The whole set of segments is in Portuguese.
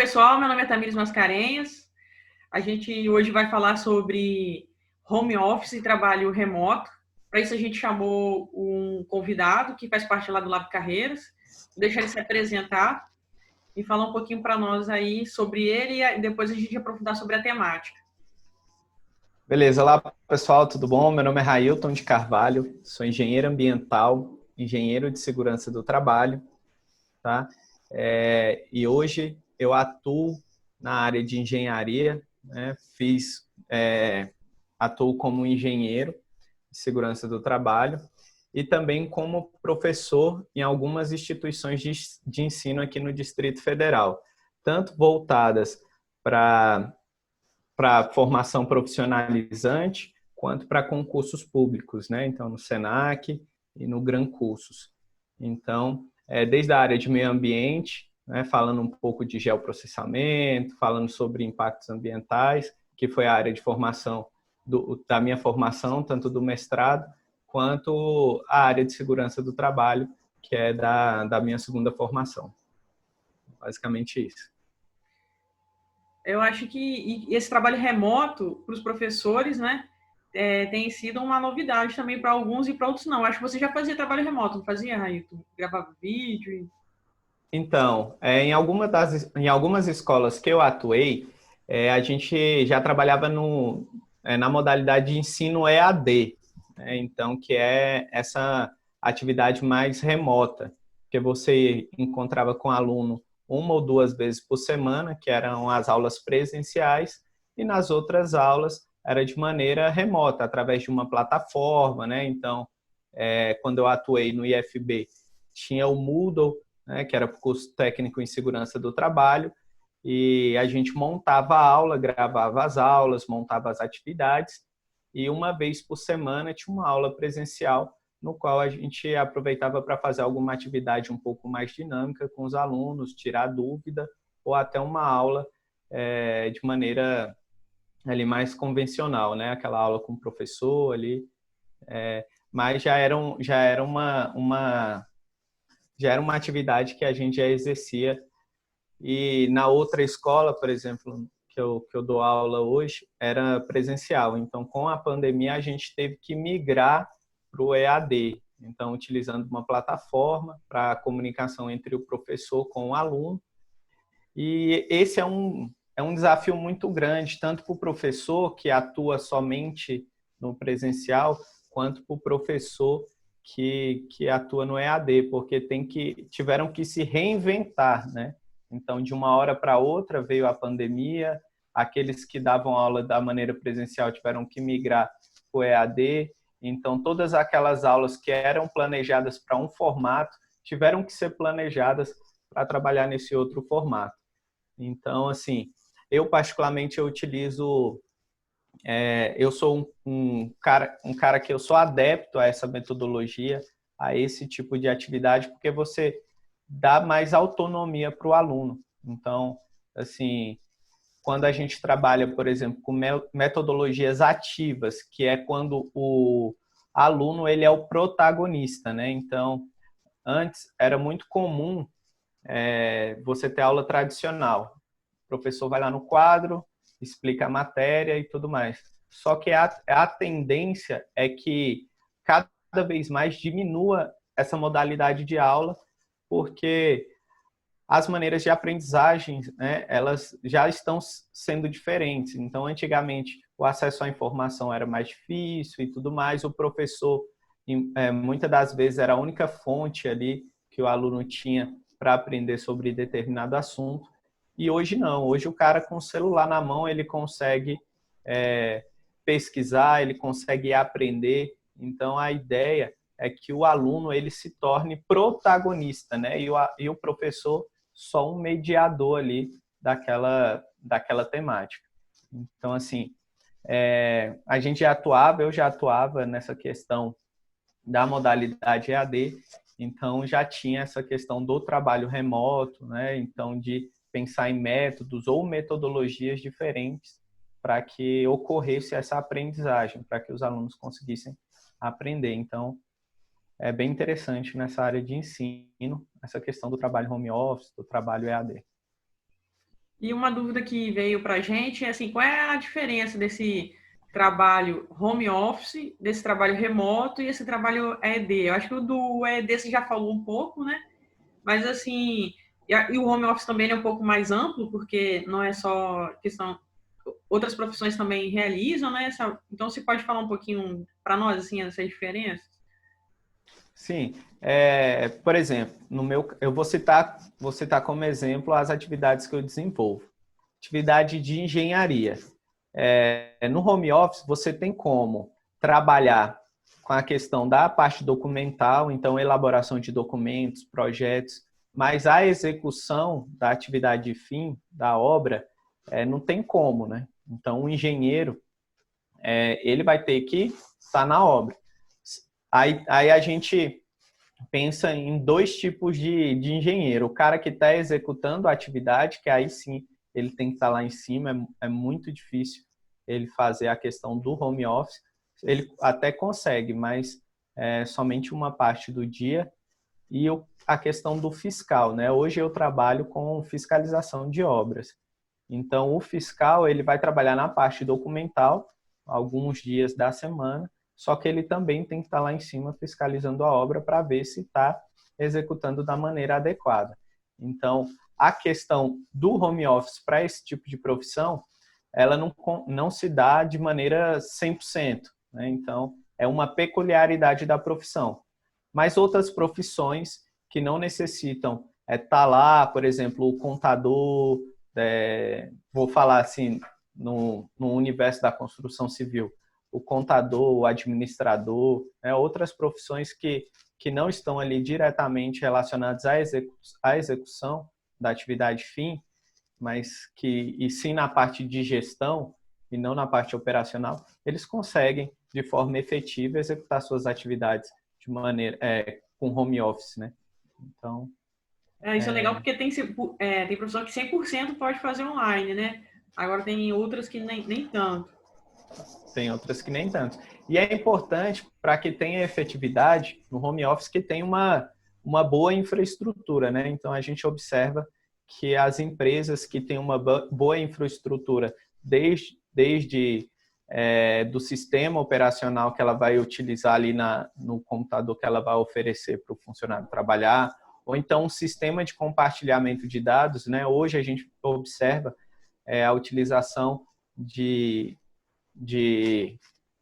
pessoal, meu nome é Tamires Mascarenhas. A gente hoje vai falar sobre home office e trabalho remoto. Para isso a gente chamou um convidado que faz parte lá do Lab Carreiras. Vou deixar ele se apresentar e falar um pouquinho para nós aí sobre ele e depois a gente aprofundar sobre a temática. Beleza, olá pessoal, tudo bom? Meu nome é Railton de Carvalho, sou engenheiro ambiental, engenheiro de segurança do trabalho, tá? E hoje eu atuo na área de engenharia, né? Atuo como engenheiro de segurança do trabalho e também como professor em algumas instituições de ensino aqui no Distrito Federal, tanto voltadas para formação profissionalizante, quanto para concursos públicos, né? Então, no Senac e no Gran Cursos. Então, desde a área de meio ambiente, né, falando um pouco de geoprocessamento, falando sobre impactos ambientais, que foi a área de formação da minha formação, tanto do mestrado, quanto a área de segurança do trabalho, que é da minha segunda formação. Basicamente isso. Eu acho que esse trabalho remoto para os professores, né, tem sido uma novidade também para alguns e para outros não. Acho que você já fazia trabalho remoto, não fazia, Railton? Gravava vídeo? Então, em algumas escolas que eu atuei, a gente já trabalhava na modalidade de ensino EAD, né? Então, que é essa atividade mais remota, que você encontrava com o aluno uma ou duas vezes por semana, que eram as aulas presenciais, e nas outras aulas era de maneira remota, através de uma plataforma, né? Então, quando eu atuei no IFB, tinha o Moodle, né, que era o curso técnico em segurança do trabalho, e a gente montava a aula, gravava as aulas, montava as atividades, e uma vez por semana tinha uma aula presencial, no qual a gente aproveitava para fazer alguma atividade um pouco mais dinâmica com os alunos, tirar dúvida, ou até uma aula de maneira ali mais convencional, né? Aquela aula com o professor ali, mas já era uma atividade que a gente já exercia. E na outra escola, por exemplo, que eu dou aula hoje, era presencial. Então, com a pandemia, a gente teve que migrar para o EAD. Então, utilizando uma plataforma para a comunicação entre o professor com o aluno. E esse é um desafio muito grande, tanto para o professor, que atua somente no presencial, quanto para o professor que atua no EAD, porque tiveram que se reinventar, né? Então, de uma hora para outra veio a pandemia, aqueles que davam aula da maneira presencial tiveram que migrar para o EAD, então todas aquelas aulas que eram planejadas para um formato tiveram que ser planejadas para trabalhar nesse outro formato. Então, assim, eu particularmente eu utilizo eu sou um cara que eu sou adepto a essa metodologia, a esse tipo de atividade, porque você dá mais autonomia para o aluno. Então, assim, quando a gente trabalha, por exemplo, com metodologias ativas, que é quando o aluno ele é o protagonista, né? Então, antes era muito comum você ter aula tradicional. O professor vai lá no quadro, explica a matéria e tudo mais. Só que a tendência é que cada vez mais diminua essa modalidade de aula, porque as maneiras de aprendizagem, né, elas já estão sendo diferentes. Então, antigamente, o acesso à informação era mais difícil e tudo mais. O professor, muitas das vezes, era a única fonte ali que o aluno tinha para aprender sobre determinado assunto. E hoje não. Hoje o cara com o celular na mão, ele consegue pesquisar, ele consegue aprender. Então, a ideia é que o aluno ele se torne protagonista, né? E o professor só um mediador ali daquela temática. Então, assim, eu já atuava nessa questão da modalidade EAD, então já tinha essa questão do trabalho remoto, né? Então, de pensar em métodos ou metodologias diferentes para que ocorresse essa aprendizagem, para que os alunos conseguissem aprender. Então, é bem interessante nessa área de ensino, essa questão do trabalho home office, do trabalho EAD. E uma dúvida que veio para a gente é assim, qual é a diferença desse trabalho home office, desse trabalho remoto e esse trabalho ED? Eu acho que o do ED você já falou um pouco, né? Mas assim, e o home office também é um pouco mais amplo, porque não é só questão, outras profissões também realizam, né? Então você pode falar um pouquinho para nós assim essas diferenças? Sim, por exemplo, eu vou citar como exemplo as atividades que eu desenvolvo. Atividade de engenharia. No home office, você tem como trabalhar com a questão da parte documental, então elaboração de documentos, projetos, mas a execução da atividade de fim, da obra, não tem como, né? Então, o engenheiro, ele vai ter que estar na obra. Aí a gente pensa em dois tipos de engenheiro. O cara que está executando a atividade, que aí sim ele tem que estar lá em cima, é muito difícil ele fazer a questão do home office. Ele até consegue, mas é somente uma parte do dia. E a questão do fiscal, né? Hoje eu trabalho com fiscalização de obras. Então, o fiscal ele vai trabalhar na parte documental, alguns dias da semana, só que ele também tem que estar lá em cima fiscalizando a obra para ver se está executando da maneira adequada. Então, a questão do home office para esse tipo de profissão, ela não se dá de maneira 100%, né? Então, é uma peculiaridade da profissão. Mas outras profissões que não necessitam estar lá, por exemplo, o contador, vou falar assim, no universo da construção civil, o contador, o administrador, outras profissões que não estão ali diretamente relacionadas à execução da atividade fim, mas e sim na parte de gestão e não na parte operacional, eles conseguem, de forma efetiva, executar suas atividades de maneira com home office, né? Então, Isso é legal porque tem profissão que 100% pode fazer online, né? Agora tem outras que nem tanto. tem outras que nem tanto. E é importante para que tenha efetividade no home office que tenha uma boa infraestrutura, né? Então a gente observa que as empresas que têm uma boa infraestrutura desde do sistema operacional que ela vai utilizar ali no computador que ela vai oferecer para o funcionário trabalhar, ou então um sistema de compartilhamento de dados, né? Hoje a gente observa a utilização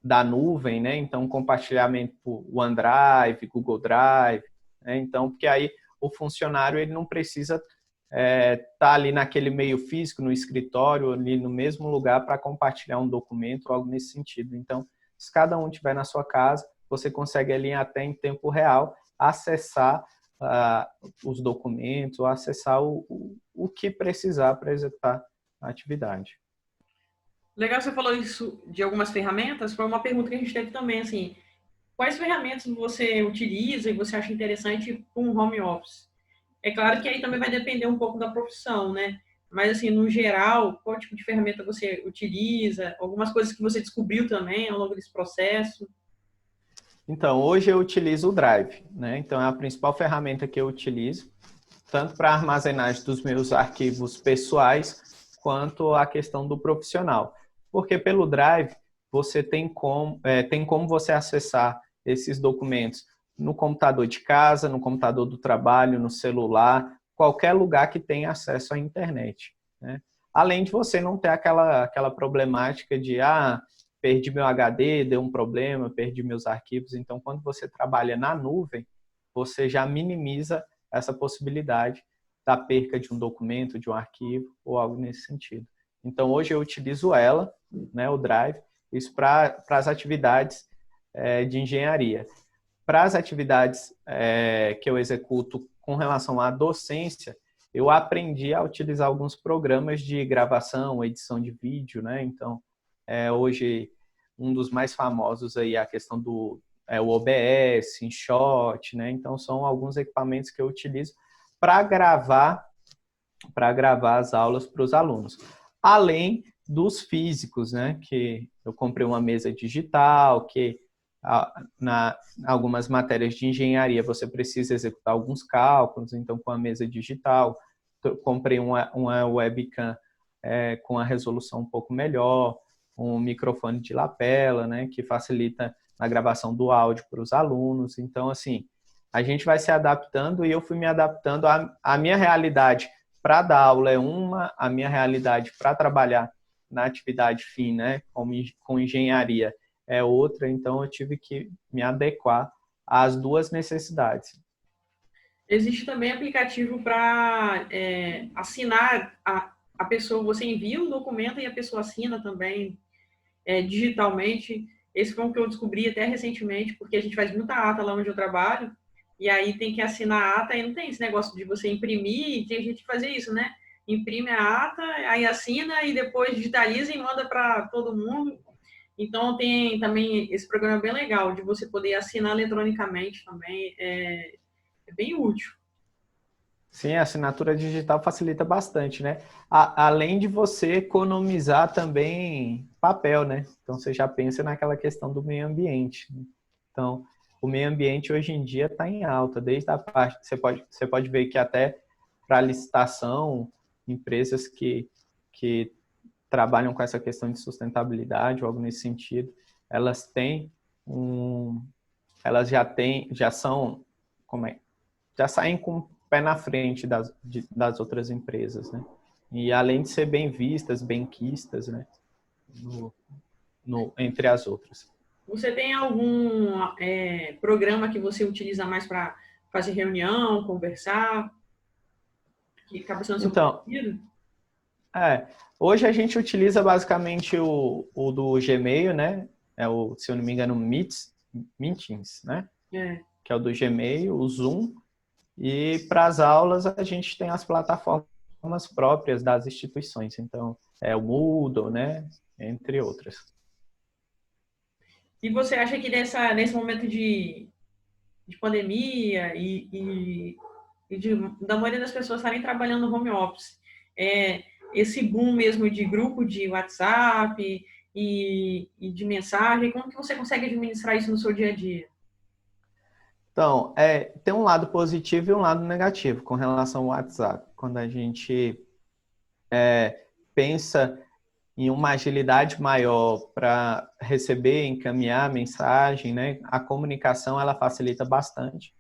da nuvem, né? Então, compartilhamento por OneDrive, Google Drive, né? Então, porque aí o funcionário ele não precisa estar ali naquele meio físico, no escritório, ali no mesmo lugar para compartilhar um documento ou algo nesse sentido. Então, se cada um estiver na sua casa, você consegue ali até em tempo real acessar os documentos ou acessar o que precisar para executar a atividade. Legal, você falou isso de algumas ferramentas. Foi uma pergunta que a gente teve também, assim, quais ferramentas você utiliza e você acha interessante com um home office? É claro que aí também vai depender um pouco da profissão, né? Mas, assim, no geral, qual tipo de ferramenta você utiliza? Algumas coisas que você descobriu também ao longo desse processo? Então, hoje eu utilizo o Drive, né? Então, é a principal ferramenta que eu utilizo, tanto para a armazenagem dos meus arquivos pessoais, quanto a questão do profissional. Porque pelo Drive, você tem como você acessar esses documentos no computador de casa, no computador do trabalho, no celular, qualquer lugar que tenha acesso à internet, né? Além de você não ter aquela problemática de, perdi meu HD, deu um problema, perdi meus arquivos. Então, quando você trabalha na nuvem, você já minimiza essa possibilidade da perca de um documento, de um arquivo ou algo nesse sentido. Então, hoje eu utilizo ela, né, o Drive, isso para as atividades de engenharia. Para as atividades que eu executo com relação à docência, eu aprendi a utilizar alguns programas de gravação, edição de vídeo, né? Então, hoje, um dos mais famosos aí é a questão do o OBS, InShot, né? Então, são alguns equipamentos que eu utilizo para gravar as aulas para os alunos. Além dos físicos, né? Que eu comprei uma mesa digital, que na algumas matérias de engenharia você precisa executar alguns cálculos, então com a mesa digital, comprei uma webcam com a resolução um pouco melhor, um microfone de lapela, né, que facilita a gravação do áudio para os alunos. Então, assim, a gente vai se adaptando e eu fui me adaptando à minha realidade para dar aula é uma, a minha realidade para trabalhar na atividade fim, né, com engenharia é outra, então eu tive que me adequar às duas necessidades. Existe também aplicativo para assinar a pessoa, você envia um documento e a pessoa assina também digitalmente. Esse foi um que eu descobri até recentemente, porque a gente faz muita ata lá onde eu trabalho, e aí tem que assinar a ata, e não tem esse negócio de você imprimir, tem gente que fazer isso, né? Imprime a ata, aí assina e depois digitaliza e manda para todo mundo. Então tem também esse programa bem legal, de você poder assinar eletronicamente também, é bem útil. Sim, a assinatura digital facilita bastante, né? Além de você economizar também papel, né? Então, você já pensa naquela questão do meio ambiente, né? Então, o meio ambiente hoje em dia está em alta, desde a parte... Você pode ver que até para licitação, empresas que trabalham com essa questão de sustentabilidade ou algo nesse sentido, elas têm elas já são, já saem com o pé na frente das outras empresas, né? E além de ser bem vistas, bem quistas, né? Entre as outras. Você tem algum programa que você utiliza mais para fazer reunião, conversar, que acaba sendo seu Então, preferido? hoje a gente utiliza basicamente o do Gmail, né? Se eu não me engano, Meetings, né? Que é o do Gmail, o Zoom. E para as aulas a gente tem as plataformas próprias das instituições. Então, o Moodle, né? Entre outras. E você acha que nesse momento de pandemia da maioria das pessoas estarem trabalhando no home office, esse boom mesmo de grupo de WhatsApp e de mensagem, como que você consegue administrar isso no seu dia a dia? Então, tem um lado positivo e um lado negativo com relação ao WhatsApp. Quando a gente pensa em uma agilidade maior para receber, encaminhar mensagem, né? A comunicação ela facilita bastante.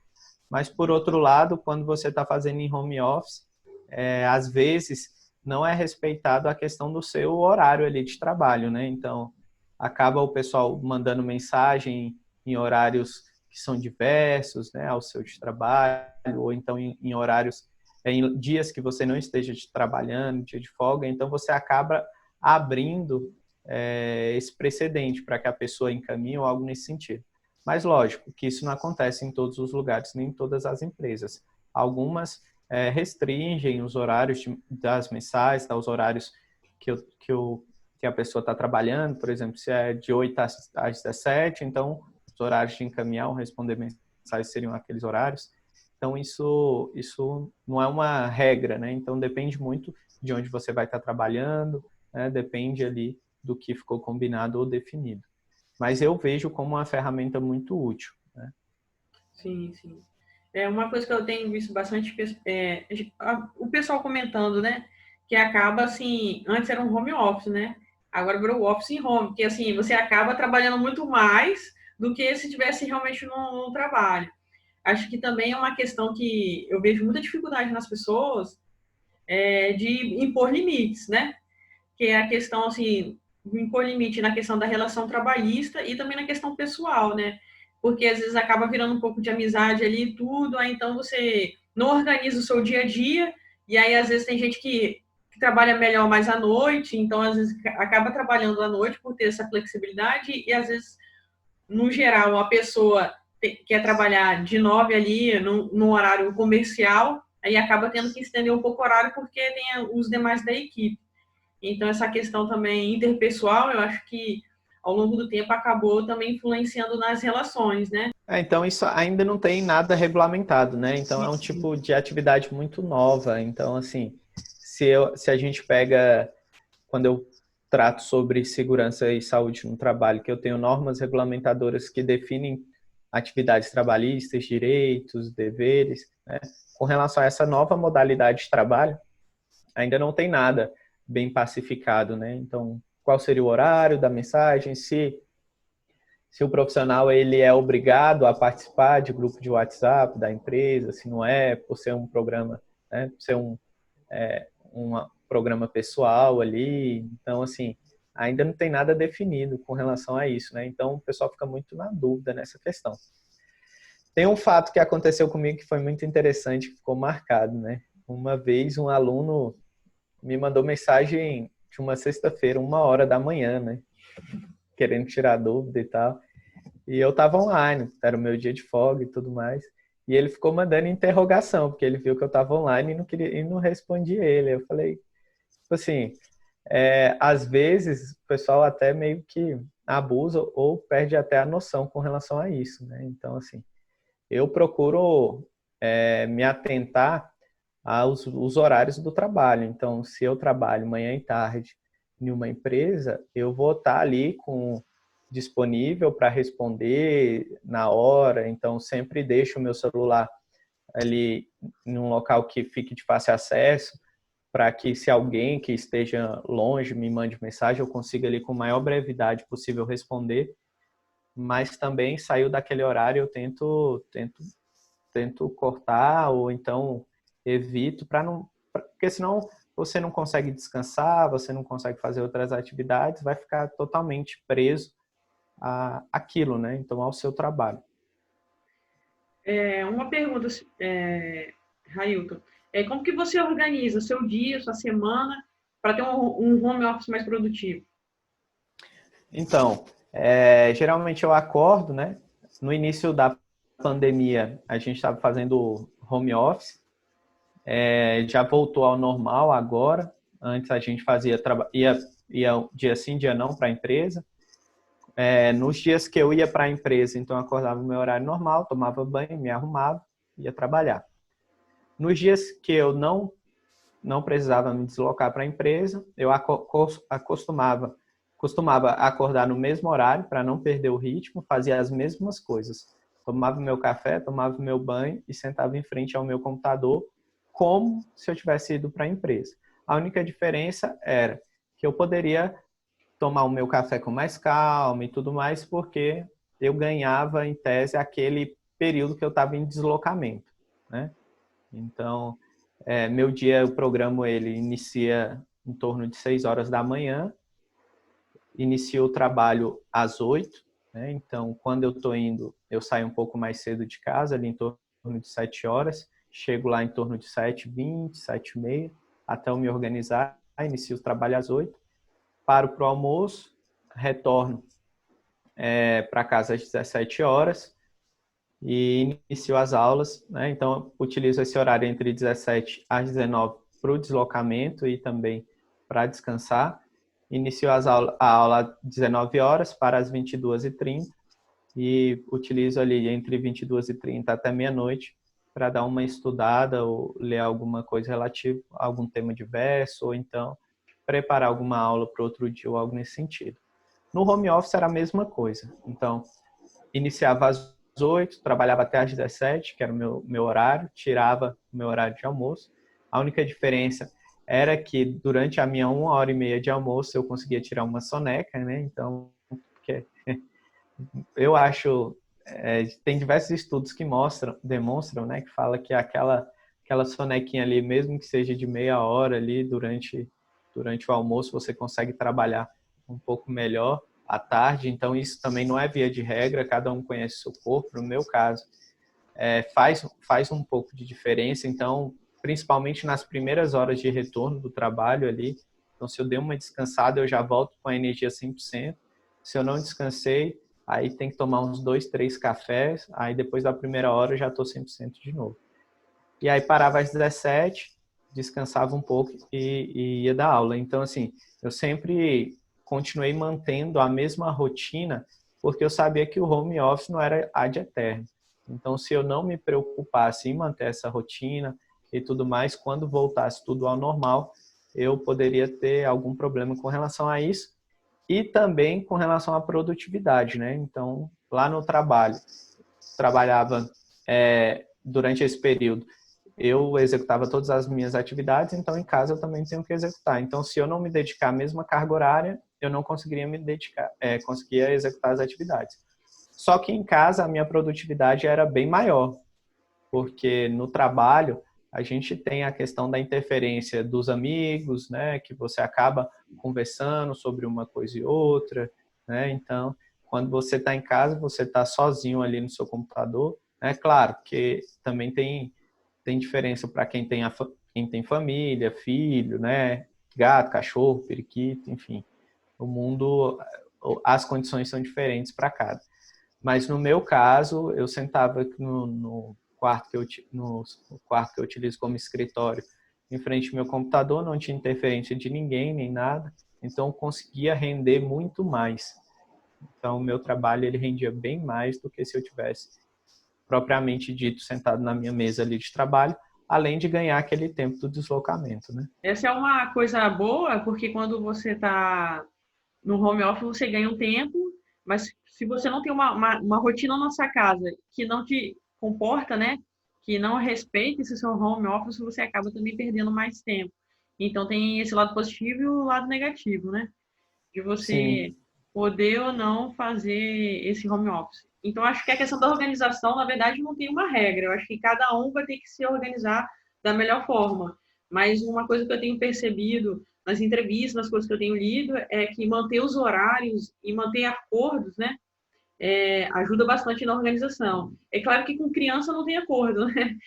Mas, por outro lado, quando você está fazendo em home office, às vezes não é respeitado a questão do seu horário ali de trabalho, né? Então, acaba o pessoal mandando mensagem em horários que são diversos, né, ao seu de trabalho, ou então em horários, em dias que você não esteja trabalhando, dia de folga, então você acaba abrindo esse precedente para que a pessoa encaminhe ou algo nesse sentido. Mas, lógico, que isso não acontece em todos os lugares, nem em todas as empresas. Algumas restringem os horários das mensagens, os horários que a pessoa está trabalhando, por exemplo, se é de 8 às 17, então os horários de encaminhar ou responder mensagens seriam aqueles horários. Então, isso não é uma regra, né? Então, depende muito de onde você vai estar trabalhando, né? Depende ali do que ficou combinado ou definido. Mas eu vejo como uma ferramenta muito útil, né? Sim, sim. Uma coisa que eu tenho visto bastante o pessoal comentando, né? Que acaba assim, antes era um home office, né? Agora virou office em home, porque assim, você acaba trabalhando muito mais do que se tivesse realmente no trabalho. Acho que também é uma questão que eu vejo muita dificuldade nas pessoas de impor limites, né? Que é a questão, assim, de impor limite na questão da relação trabalhista e também na questão pessoal, né? Porque às vezes acaba virando um pouco de amizade ali e tudo, aí então você não organiza o seu dia a dia, e aí às vezes tem gente que trabalha melhor mais à noite, então às vezes acaba trabalhando à noite por ter essa flexibilidade, e às vezes, no geral, a pessoa quer trabalhar de 9 ali no horário comercial, aí acaba tendo que estender um pouco o horário porque tem os demais da equipe. Então, essa questão também interpessoal, eu acho que ao longo do tempo acabou também influenciando nas relações, né? Então, isso ainda não tem nada regulamentado, né? Então, é um tipo de atividade muito nova. Então, assim, se a gente pega, quando eu trato sobre segurança e saúde no trabalho, que eu tenho normas regulamentadoras que definem atividades trabalhistas, direitos, deveres, né? Com relação a essa nova modalidade de trabalho, ainda não tem nada bem pacificado, né? Então, qual seria o horário da mensagem, se o profissional ele é obrigado a participar de grupo de WhatsApp da empresa, se não é, por ser um programa, né, por ser um programa pessoal ali. Então, assim, ainda não tem nada definido com relação a isso, né? Então, o pessoal fica muito na dúvida nessa questão. Tem um fato que aconteceu comigo que foi muito interessante, que ficou marcado, né? Uma vez um aluno me mandou mensagem de uma sexta-feira, 1h da manhã, né? Querendo tirar dúvida e tal. E eu estava online, era o meu dia de folga e tudo mais. E ele ficou mandando interrogação, porque ele viu que eu estava online e não respondi ele. Eu falei, tipo assim, às vezes o pessoal até meio que abusa ou perde até a noção com relação a isso, né? Então, assim, eu procuro me atentar aos horários do trabalho. Então, se eu trabalho manhã e tarde em uma empresa, eu vou estar ali disponível para responder na hora. Então, sempre deixo o meu celular ali num local que fique de fácil acesso, para que se alguém que esteja longe me mande mensagem, eu consiga ali com a maior brevidade possível responder. Mas também saiu daquele horário, eu tento cortar ou então evito porque senão você não consegue descansar, você não consegue fazer outras atividades, vai ficar totalmente preso àquilo, né? Então ao seu trabalho. Uma pergunta, Railton, como que você organiza seu dia, sua semana, para ter um home office mais produtivo? Então, geralmente eu acordo, né? No início da pandemia, a gente estava fazendo home office, já voltou ao normal agora. Antes a gente ia dia sim, dia não para a empresa. Nos dias que eu ia para a empresa, então eu acordava no meu horário normal, tomava banho, me arrumava, ia trabalhar. Nos dias que eu não precisava me deslocar para a empresa, eu costumava acordar no mesmo horário para não perder o ritmo, fazia as mesmas coisas. Tomava meu café, tomava meu banho e sentava em frente ao meu computador como se eu tivesse ido para a empresa. A única diferença era que eu poderia tomar o meu café com mais calma e tudo mais, porque eu ganhava, em tese, aquele período que eu estava em deslocamento, né? Então, meu dia, eu programo ele, inicia em torno de 6h da manhã, inicio o trabalho às 8h, né? Então, quando eu estou indo, eu saio um pouco mais cedo de casa, ali em torno de 7h, chego lá em torno de 7h20, 7h30, até eu me organizar, inicio o trabalho às 8h, paro para o almoço, retorno para casa às 17h e inicio as aulas, né? Então, utilizo esse horário entre 17 às 19 para o deslocamento e também para descansar. Inicio a aula às 19h para as 22h30 e utilizo ali entre 22h30 até meia-noite para dar uma estudada ou ler alguma coisa relativa a algum tema diverso ou então preparar alguma aula para outro dia ou algo nesse sentido. No home office era a mesma coisa. Então, iniciava às 8h, trabalhava até às 17h, que era o meu horário, tirava o meu horário de almoço. A única diferença era que durante a minha 1h30 de almoço eu conseguia tirar uma soneca, né? Então, porque eu acho, tem diversos estudos que demonstram, né, que fala que aquela sonequinha ali, mesmo que seja de meia hora ali durante o almoço, você consegue trabalhar um pouco melhor à tarde. Então isso também não é via de regra, cada um conhece o seu corpo. No meu caso, faz um pouco de diferença. Então, principalmente nas primeiras horas de retorno do trabalho ali, então se eu dei uma descansada, eu já volto com a energia 100%. Se eu não descansei, aí tem que tomar uns 2, 3 cafés, aí depois da primeira hora eu já estou 100% de novo. E aí parava às 17h, descansava um pouco e ia dar aula. Então, assim, eu sempre continuei mantendo a mesma rotina, porque eu sabia que o home office não era ad eterno. Então, se eu não me preocupasse em manter essa rotina e tudo mais, quando voltasse tudo ao normal, eu poderia ter algum problema com relação a isso e também com relação à produtividade, né? Então, lá no trabalho, trabalhava durante esse período, eu executava todas as minhas atividades, então em casa eu também tenho que executar. Então, se eu não me dedicar à mesma carga horária, eu não conseguiria me dedicar, conseguia executar as atividades. Só que em casa a minha produtividade era bem maior, porque no trabalho a gente tem a questão da interferência dos amigos, né, que você acaba conversando sobre uma coisa e outra, né? Então, quando você está em casa, você está sozinho ali no seu computador, né? Claro que também tem diferença para quem tem família, filho, né, gato, cachorro, periquito, enfim. O mundo, as condições são diferentes para cada. Mas no meu caso, eu sentava no quarto no quarto que eu utilizo como escritório, em frente ao meu computador, não tinha interferência de ninguém, nem nada, então eu conseguia render muito mais. Então, o meu trabalho ele rendia bem mais do que se eu tivesse propriamente dito sentado na minha mesa ali de trabalho, além de ganhar aquele tempo do deslocamento, né? Essa é uma coisa boa, porque quando você está no home office, você ganha um tempo, mas se você não tem uma rotina na sua casa que não te comporta, né? Que não respeita esse seu home office, você acaba também perdendo mais tempo. Então tem esse lado positivo e o lado negativo, né? De Sim, você poder ou não fazer esse home office. Então, acho que a questão da organização, na verdade, não tem uma regra. Eu acho que cada um vai ter que se organizar da melhor forma. Mas uma coisa que eu tenho percebido nas entrevistas, nas coisas que eu tenho lido, é que manter os horários e manter acordos, né? Ajuda bastante na organização. É claro que com criança não tem acordo, né?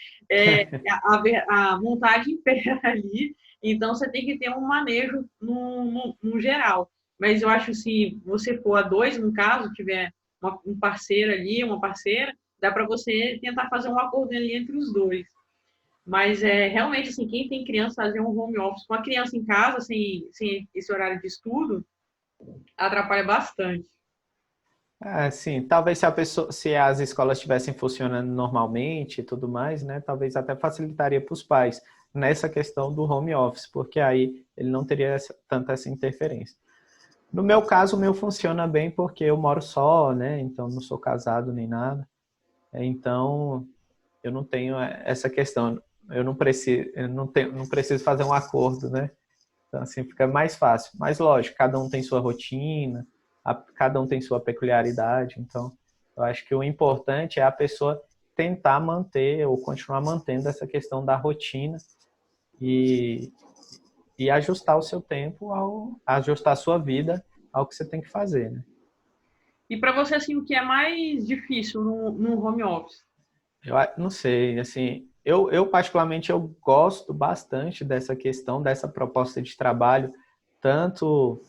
A vontade impera ali, então você tem que ter um manejo no geral. Mas eu acho que se você for a dois, no caso, tiver um parceiro ali, uma parceira, dá para você tentar fazer um acordo ali entre os dois. Mas realmente, assim, quem tem criança, fazer um home office com a criança em casa, sem esse horário de estudo, atrapalha bastante. sim, talvez se as escolas estivessem funcionando normalmente e tudo mais, né, talvez até facilitaria para os pais nessa questão do home office, porque aí ele não teria tanta essa interferência. No meu caso, o meu funciona bem porque eu moro só, né, então não sou casado nem nada, então eu não tenho essa questão, eu não preciso fazer um acordo, né? Então, assim, fica mais fácil. Mas, lógico, cada um tem sua rotina, cada um tem sua peculiaridade. Então, eu acho que o importante é a pessoa tentar manter ou continuar mantendo essa questão da rotina e, e ajustar o seu tempo, ajustar a sua vida ao que você tem que fazer, né? E para você, assim, o que é mais difícil no home office? Não sei, assim, eu particularmente eu gosto bastante dessa questão, dessa proposta de trabalho, tanto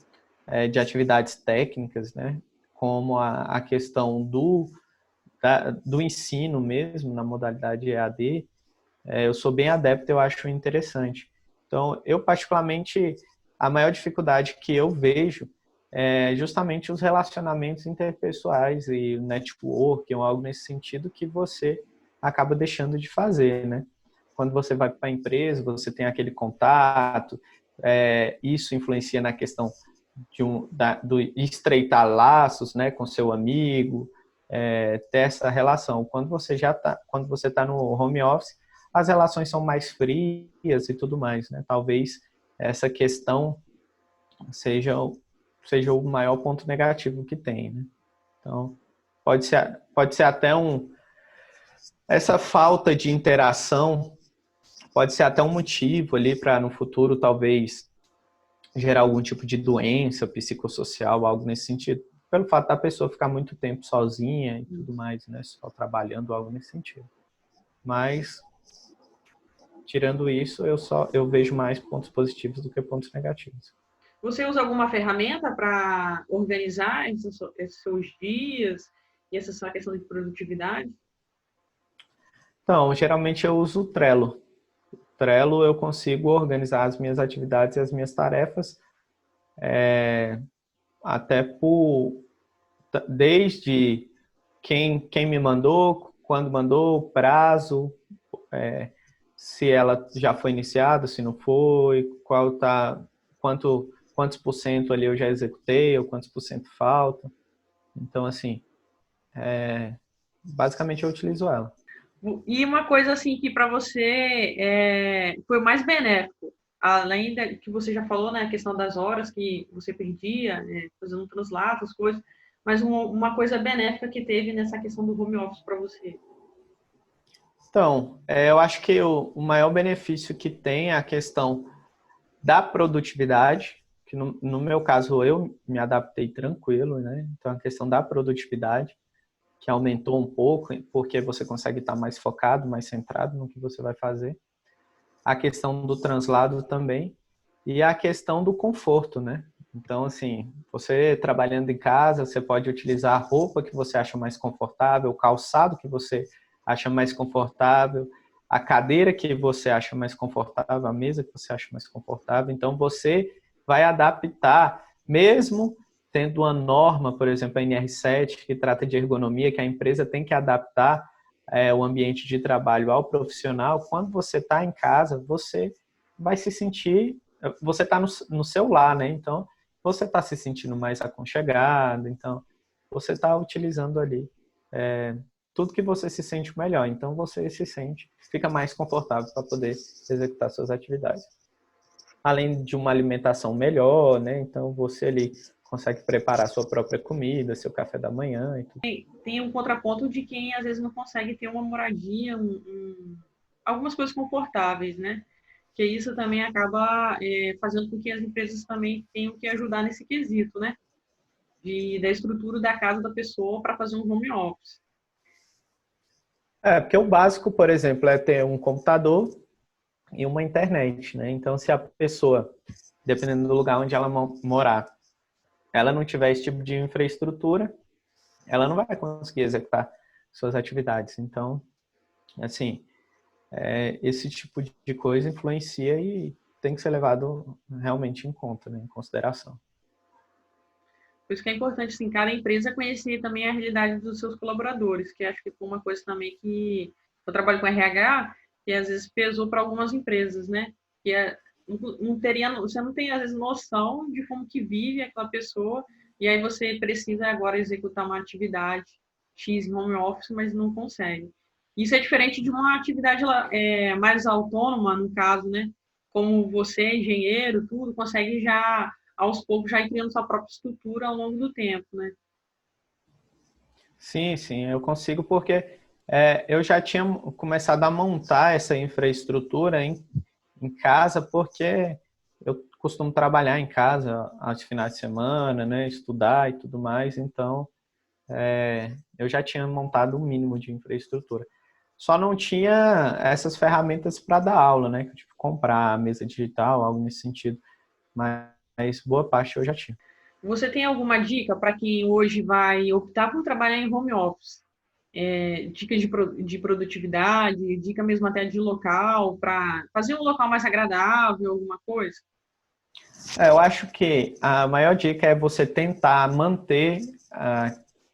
de atividades técnicas, né? Como a questão do ensino mesmo, na modalidade EAD, eu sou bem adepto, eu acho interessante. Então, eu particularmente, a maior dificuldade que eu vejo é justamente os relacionamentos interpessoais e o networking ou algo nesse sentido que você acaba deixando de fazer, né? Quando você vai para a empresa, você tem aquele contato, isso influencia na questão do estreitar laços, né, com seu amigo, ter essa relação. Quando você está no home office, as relações são mais frias e tudo mais, né? Talvez essa questão seja, seja o maior ponto negativo que tem, né? Então, pode ser até essa falta de interação pode ser até um motivo ali para no futuro talvez gerar algum tipo de doença psicossocial, algo nesse sentido, pelo fato da pessoa ficar muito tempo sozinha e tudo mais, né? Só trabalhando, algo nesse sentido. Mas tirando isso, eu vejo mais pontos positivos do que pontos negativos. Você usa alguma ferramenta para organizar esses seus dias e essa sua questão de produtividade? Então, geralmente eu uso o Trello. Trello eu consigo organizar as minhas atividades e as minhas tarefas, até desde quem me mandou, quando mandou, prazo, se ela já foi iniciada, se não foi, quantos por cento ali eu já executei, ou quantos por cento falta. Então, assim, basicamente eu utilizo ela. E uma coisa assim que para você foi mais benéfico, além da que você já falou, né, a questão das horas que você perdia, fazendo translato, as coisas, mas uma coisa benéfica que teve nessa questão do home office para você. Então, eu acho que o maior benefício que tem é a questão da produtividade, que no meu caso eu me adaptei tranquilo, né? Então, a questão da produtividade, que aumentou um pouco, porque você consegue estar mais focado, mais centrado no que você vai fazer. A questão do translado também, e a questão do conforto, né? Então, assim, você trabalhando em casa, você pode utilizar a roupa que você acha mais confortável, o calçado que você acha mais confortável, a cadeira que você acha mais confortável, a mesa que você acha mais confortável. Então, você vai adaptar, mesmo tendo uma norma, por exemplo, a NR7, que trata de ergonomia, que a empresa tem que adaptar o ambiente de trabalho ao profissional. Quando você está em casa, você vai se sentir, você está no seu lar, né? Então, você está se sentindo mais aconchegado, então, você está utilizando ali tudo que você se sente melhor. Então, você se sente, fica mais confortável para poder executar suas atividades. Além de uma alimentação melhor, né? Então, você ali consegue preparar sua própria comida, seu café da manhã e tudo. Tem um contraponto de quem às vezes não consegue ter uma moradia, algumas coisas confortáveis, né? Que isso também acaba fazendo com que as empresas também tenham que ajudar nesse quesito, né? Da estrutura da casa da pessoa para fazer um home office. Porque o básico, por exemplo, é ter um computador e uma internet, né? Então, se a pessoa, dependendo do lugar onde ela morar, ela não tiver esse tipo de infraestrutura, ela não vai conseguir executar suas atividades. Então, assim, esse tipo de coisa influencia e tem que ser levado realmente em conta, né? Em consideração. Por isso que é importante, assim, cada empresa conhecer também a realidade dos seus colaboradores, que acho que foi uma coisa também que eu trabalho com RH, que às vezes pesou para algumas empresas, né? Que não teria, você não tem às vezes noção de como que vive aquela pessoa, e aí você precisa agora executar uma atividade X em home office, mas não consegue. Isso é diferente de uma atividade mais autônoma, no caso, né? Como você, engenheiro, tudo, consegue já aos poucos já ir criando sua própria estrutura ao longo do tempo, né? Sim, sim, eu consigo porque eu já tinha começado a montar essa infraestrutura em casa, porque eu costumo trabalhar em casa aos finais de semana, né, estudar e tudo mais, então eu já tinha montado um mínimo de infraestrutura. Só não tinha essas ferramentas para dar aula, né, que eu tive que comprar, mesa digital, algo nesse sentido, mas boa parte eu já tinha. Você tem alguma dica para quem hoje vai optar por trabalhar em home office? Dicas de produtividade, dica mesmo até de local, para fazer um local mais agradável, alguma coisa? Eu acho que a maior dica é você tentar manter,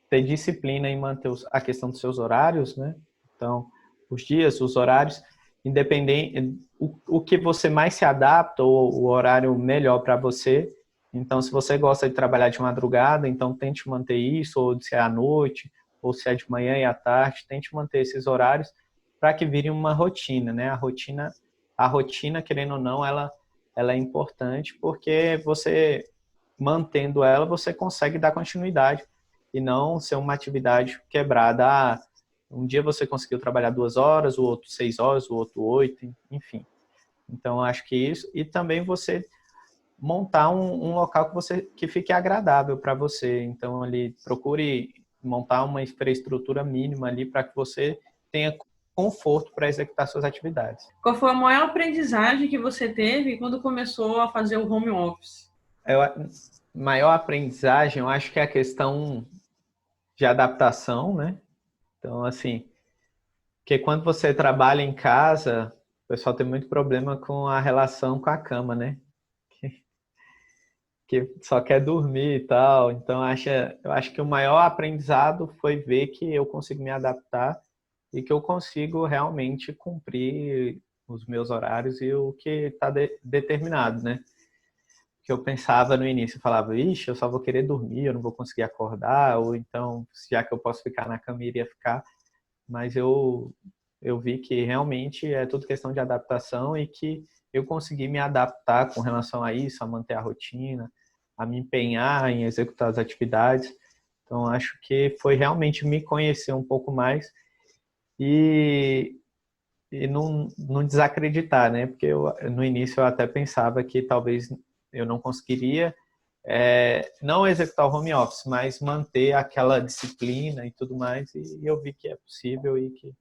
ter disciplina em manter a questão dos seus horários, né? Então, os dias, os horários, independente, o que você mais se adapta, ou o horário melhor para você. Então, se você gosta de trabalhar de madrugada, então tente manter isso, ou se é à noite, ou se é de manhã e à tarde, tente manter esses horários para que vire uma rotina, né? A rotina, querendo ou não, ela é importante porque você, mantendo ela, você consegue dar continuidade e não ser uma atividade quebrada. Um dia você conseguiu trabalhar 2 horas, o outro 6 horas, o outro 8, enfim. Então, acho que isso. E também você montar um local que fique agradável para você. Então, ali, procure montar uma infraestrutura mínima ali para que você tenha conforto para executar suas atividades. Qual foi a maior aprendizagem que você teve quando começou a fazer o home office? Maior aprendizagem, eu acho que é a questão de adaptação, né? Então, assim, porque quando você trabalha em casa, o pessoal tem muito problema com a relação com a cama, né? Que só quer dormir e tal. Então, eu acho que o maior aprendizado foi ver que eu consigo me adaptar e que eu consigo realmente cumprir os meus horários e o que está determinado, né? Que eu pensava no início, eu falava, ixi, eu só vou querer dormir, eu não vou conseguir acordar, ou então, já que eu posso ficar na cama, iria ficar. Mas eu eu vi que realmente é tudo questão de adaptação e que eu consegui me adaptar com relação a isso, a manter a rotina, a me empenhar em executar as atividades. Então, acho que foi realmente me conhecer um pouco mais e, não desacreditar, né? Porque no início eu até pensava que talvez eu não conseguiria não executar o home office, mas manter aquela disciplina e tudo mais. E eu vi que é possível e que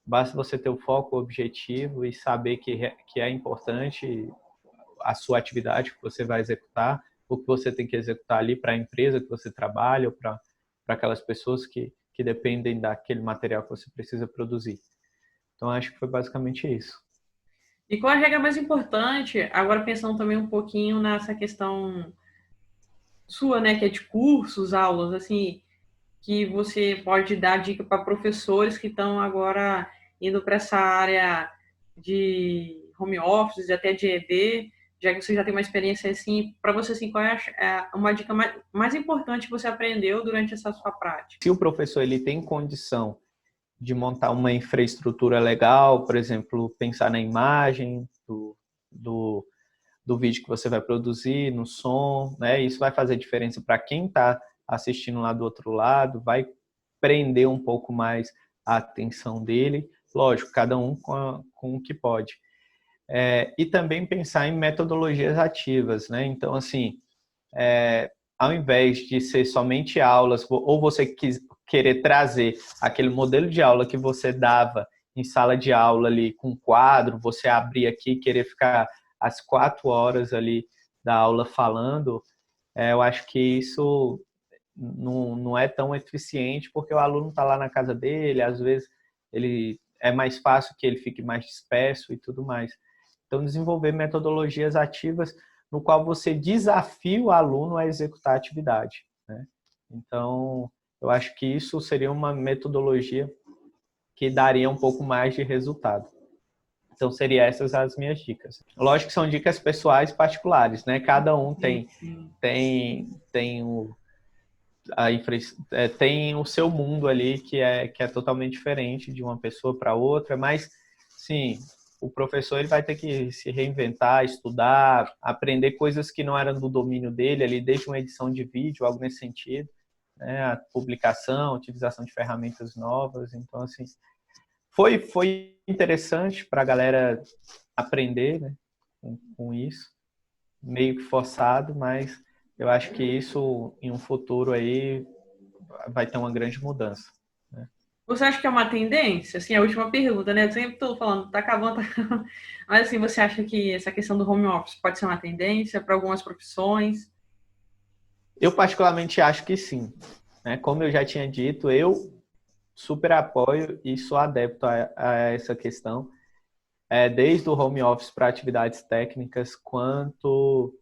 basta você ter o foco, o objetivo e saber que é importante a sua atividade que você vai executar, o que você tem que executar ali para a empresa que você trabalha ou para aquelas pessoas que dependem daquele material que você precisa produzir. Então, acho que foi basicamente isso. E qual a regra mais importante, agora pensando também um pouquinho nessa questão sua, né, que é de cursos, aulas, assim, que você pode dar dica para professores que estão agora indo para essa área de home office, até de ED, já que você já tem uma experiência assim, para você, assim, qual é uma dica mais importante que você aprendeu durante essa sua prática? Se o professor ele tem condição de montar uma infraestrutura legal, por exemplo, pensar na imagem do, do vídeo que você vai produzir, no som, né? Isso vai fazer diferença para quem está assistindo lá do outro lado, vai prender um pouco mais a atenção dele. Lógico, cada um com o que pode. E também pensar em metodologias ativas, né? Então, assim, ao invés de ser somente aulas, ou você querer trazer aquele modelo de aula que você dava em sala de aula ali com quadro, você abrir aqui e querer ficar as 4 horas ali da aula falando, eu acho que isso não é tão eficiente, porque o aluno está lá na casa dele, às vezes ele é mais fácil que ele fique mais disperso e tudo mais. Então, desenvolver metodologias ativas no qual você desafia o aluno a executar a atividade, né? Então, eu acho que isso seria uma metodologia que daria um pouco mais de resultado. Então, seriam essas as minhas dicas. Lógico que são dicas pessoais particulares, né? Cada um tem o seu mundo ali que é totalmente diferente de uma pessoa para outra, mas, sim, o professor ele vai ter que se reinventar, estudar, aprender coisas que não eram do domínio dele, ali, desde uma edição de vídeo, algo nesse sentido, né? A publicação, utilização de ferramentas novas. Então, assim, foi interessante para a galera aprender, né, com isso, meio que forçado, mas eu acho que isso, em um futuro aí, vai ter uma grande mudança, né? Você acha que é uma tendência? Assim, a última pergunta, né? Eu sempre estou falando, tá acabando, tá acabando. Mas, assim, você acha que essa questão do home office pode ser uma tendência para algumas profissões? Eu particularmente acho que sim, né? Como eu já tinha dito, eu super apoio e sou adepto a essa questão, desde o home office para atividades técnicas, quanto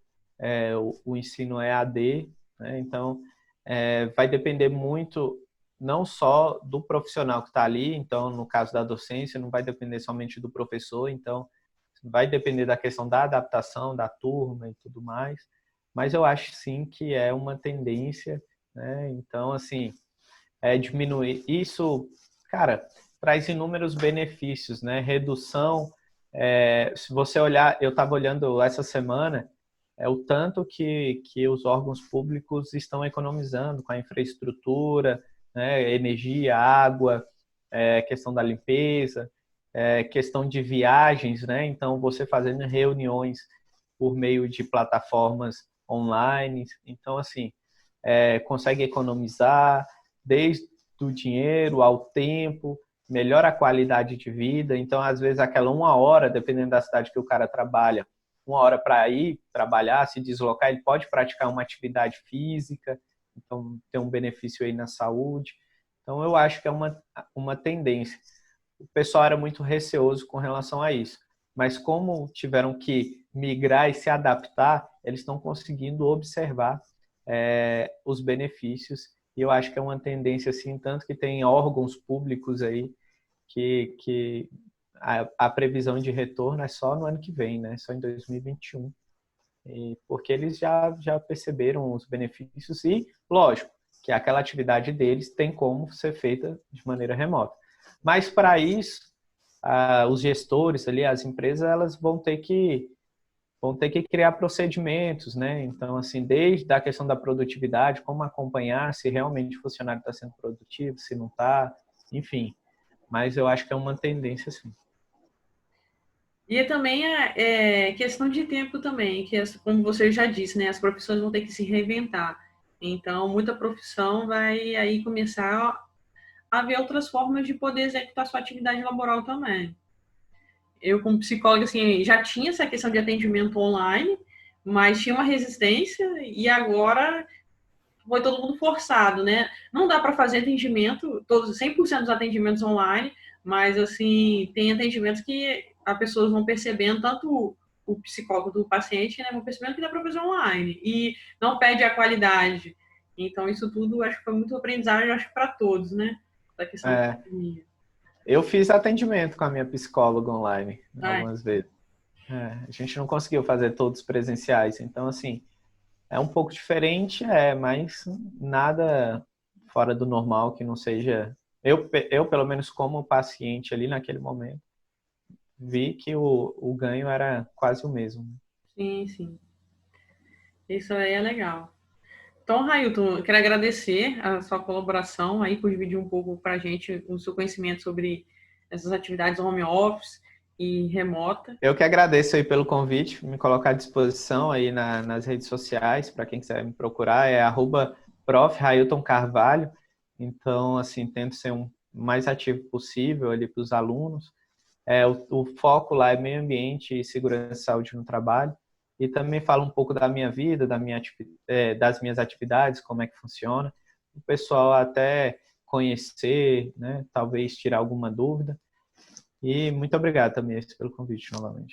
o ensino EAD, né? Então, vai depender muito não só do profissional que está ali, então, no caso da docência, não vai depender somente do professor, então, vai depender da questão da adaptação da turma e tudo mais, mas eu acho sim que é uma tendência, né? Então, assim, diminuir isso, cara, traz inúmeros benefícios, né? Redução, se você olhar, eu estava olhando essa semana, o tanto que os órgãos públicos estão economizando com a infraestrutura, né? Energia, água, questão da limpeza, questão de viagens, né? Então, você fazendo reuniões por meio de plataformas online. Então, assim, consegue economizar desde o dinheiro ao tempo, melhora a qualidade de vida. Então, às vezes, aquela 1 hora, dependendo da cidade que o cara trabalha, 1 hora para ir trabalhar, se deslocar, ele pode praticar uma atividade física, então tem um benefício aí na saúde. Então, eu acho que é uma tendência. O pessoal era muito receoso com relação a isso, mas como tiveram que migrar e se adaptar, eles estão conseguindo observar os benefícios, e eu acho que é uma tendência assim, tanto que tem órgãos públicos aí que a previsão de retorno é só no ano que vem, né? Só em 2021. Porque eles já perceberam os benefícios e, lógico, que aquela atividade deles tem como ser feita de maneira remota. Mas para isso, os gestores ali, as empresas, elas vão ter que criar procedimentos, né? Então, assim, desde a questão da produtividade, como acompanhar se realmente o funcionário está sendo produtivo, se não está, enfim. Mas eu acho que é uma tendência, sim. E também é questão de tempo também, que como você já disse, né, as profissões vão ter que se reinventar. Então, muita profissão vai aí começar a ver outras formas de poder executar sua atividade laboral também. Eu, como psicóloga, assim, já tinha essa questão de atendimento online, mas tinha uma resistência e agora foi todo mundo forçado, né? Não dá para fazer atendimento, todos 100% dos atendimentos online, mas assim, tem atendimentos que as pessoas vão percebendo, tanto o psicólogo do paciente, né, vão percebendo que dá para fazer online e não perde a qualidade. Então, isso tudo acho que foi muito aprendizado, acho que para todos, né? Da questão da É, pandemia. eu fiz atendimento com a minha psicóloga online Ai, algumas vezes. A gente não conseguiu fazer todos presenciais, então, assim, é um pouco diferente, mas nada fora do normal que não seja. Eu, pelo menos, como paciente ali naquele momento, vi que o ganho era quase o mesmo. sim, sim. Isso aí é legal. Então, Railton, eu quero agradecer a sua colaboração aí por dividir um pouco para a gente o seu conhecimento sobre essas atividades home office e remota. Eu que agradeço aí pelo convite, me colocar à disposição aí nas redes sociais, para quem quiser me procurar, é @prof. Railton Carvalho. Então, assim, tento ser o mais ativo possível ali para os alunos. O foco lá é meio ambiente e segurança e saúde no trabalho. E também falo um pouco da minha vida, das minhas atividades, como é que funciona. O pessoal até conhecer, né? Talvez tirar alguma dúvida. E muito obrigado também pelo convite novamente.